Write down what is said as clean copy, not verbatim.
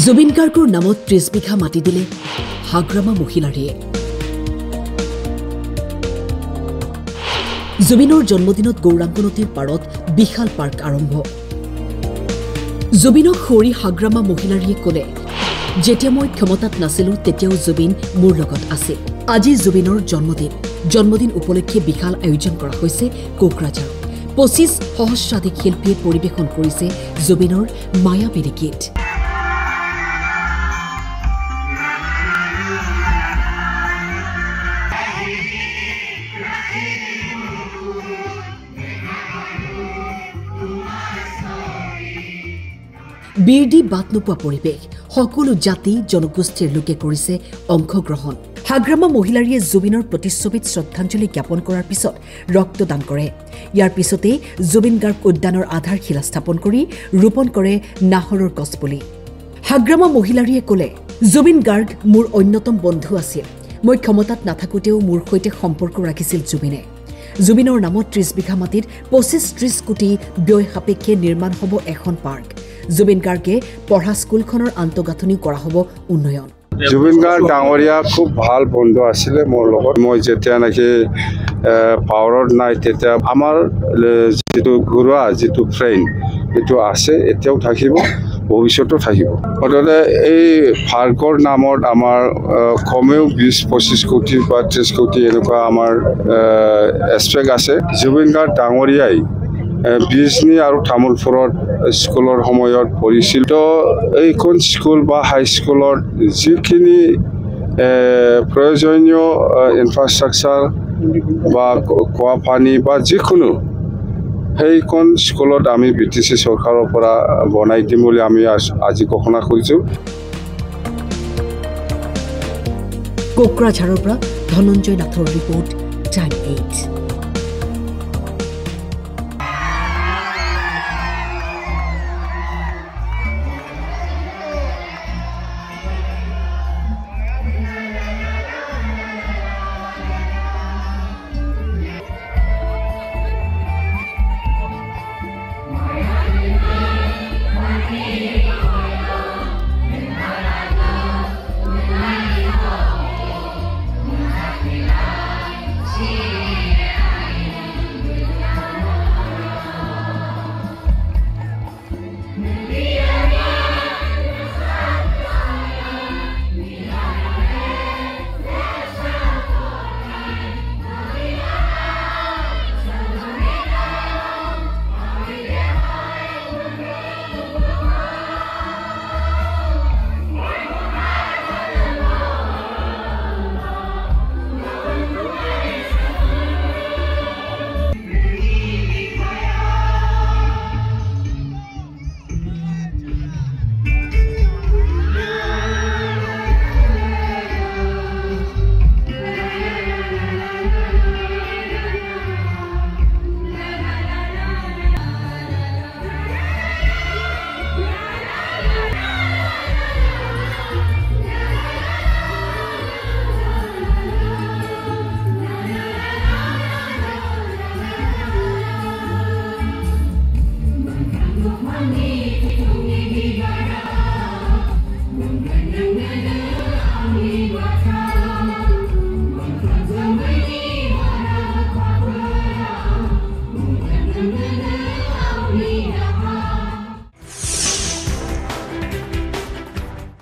জুবিন গাৰ্গৰ নামত 30 বিঘা মাটি দিলে হাগ্ৰামা মহিলাৰীয়ে। জুবিনৰ জন্মদিনত গৌৰাংগ নদীৰ পাৰত বিশাল পাৰ্ক আৰম্ভ। জুবিনক সৰি হাগ্ৰামা মহিলাৰীয়ে ক'লে, যেতিয়া মই ক্ষমতাত নাছিলো তেতিয়াও জুবিন মোৰ লগত আছিল। আজি জুবিনৰ জন্মদিন উপলক্ষে বিশাল আয়োজন কৰা হৈছে কোকৰাঝাৰ। 25 সহস্ৰাধিক শিল্পীয়ে পৰিৱেশন কৰিছে জুবিনৰ মায়াবী গীত। বীৰদি বাট নোপোৱা পৰিৱেশ, সকলো জাতি জনগোষ্ঠীৰ লোকে কৰিছে অংশগ্ৰহণ। হাগ্ৰামা মহিলাৰীয়ে জুবিনৰ প্ৰতিচ্ছবিত শ্ৰদ্ধাঞ্জলি জ্ঞাপন কৰাৰ পিছত ৰক্তদান কৰে। ইয়াৰ পিছতেই জুবিন গাৰ্গ উদ্যানৰ আধাৰশিলা স্থাপন কৰি ৰোপণ কৰে নাহৰৰ গছপুলি। হাগ্ৰামা মহিলাৰীয়ে ক'লে, জুবিন গাৰ্গ মোৰ অন্যতম বন্ধু আছিল। মই ক্ষমতাত নাথাকোঁতেও মোৰ সৈতে সম্পৰ্ক ৰাখিছিল জুবিনে। জুবিনৰ নামত 30 বিঘা মাটিত 25-30 কোটি ব্যয় সাপেক্ষে নিৰ্মাণ হ'ব এখন পাৰ্ক। জুবিন গাৰ্গে পঢ়া স্কুলখনৰ আন্তঃগাঁথনিও কৰা হ'ব উন্নয়ন। জুবিন গাৰ্গ ডাঙৰীয়া খুব ভাল বন্ধু আছিলে মোৰ লগত। মই যেতিয়া নেকি পাৱাৰত নাই তেতিয়া আমাৰ যিটো ঘৰুৱা যিটো ফ্ৰেণ্ড এইটো আছে, এতিয়াও থাকিব, ভৱিষ্যতেও থাকিব। গতিকে এই পাৰ্কৰ নামত আমাৰ কমেও 20-25 কোটি বা 30 কোটি এনেকুৱা আমাৰ এক্সপেক্ট আছে। জুবিন গাৰ্গ ডাঙৰীয়াই বিজনী আৰু তামোলপুৰত স্কুলৰ সময়ত পঢ়িছিল। তো এইখন স্কুল বা হাইস্কুলত যিখিনি প্ৰয়োজনীয় ইনফ্ৰাষ্ট্ৰাকচাৰ বা খোৱা পানী বা যিকোনো সেইখন স্কুলত আমি BTC চৰকাৰৰ পৰা বনাই দিম বুলি আমি আজি ঘোষণা কৰিছোঁ। কোকৰাঝাৰৰ পৰা ধনঞ্জয় নাথৰ ৰিপৰ্ট, টাইম 8।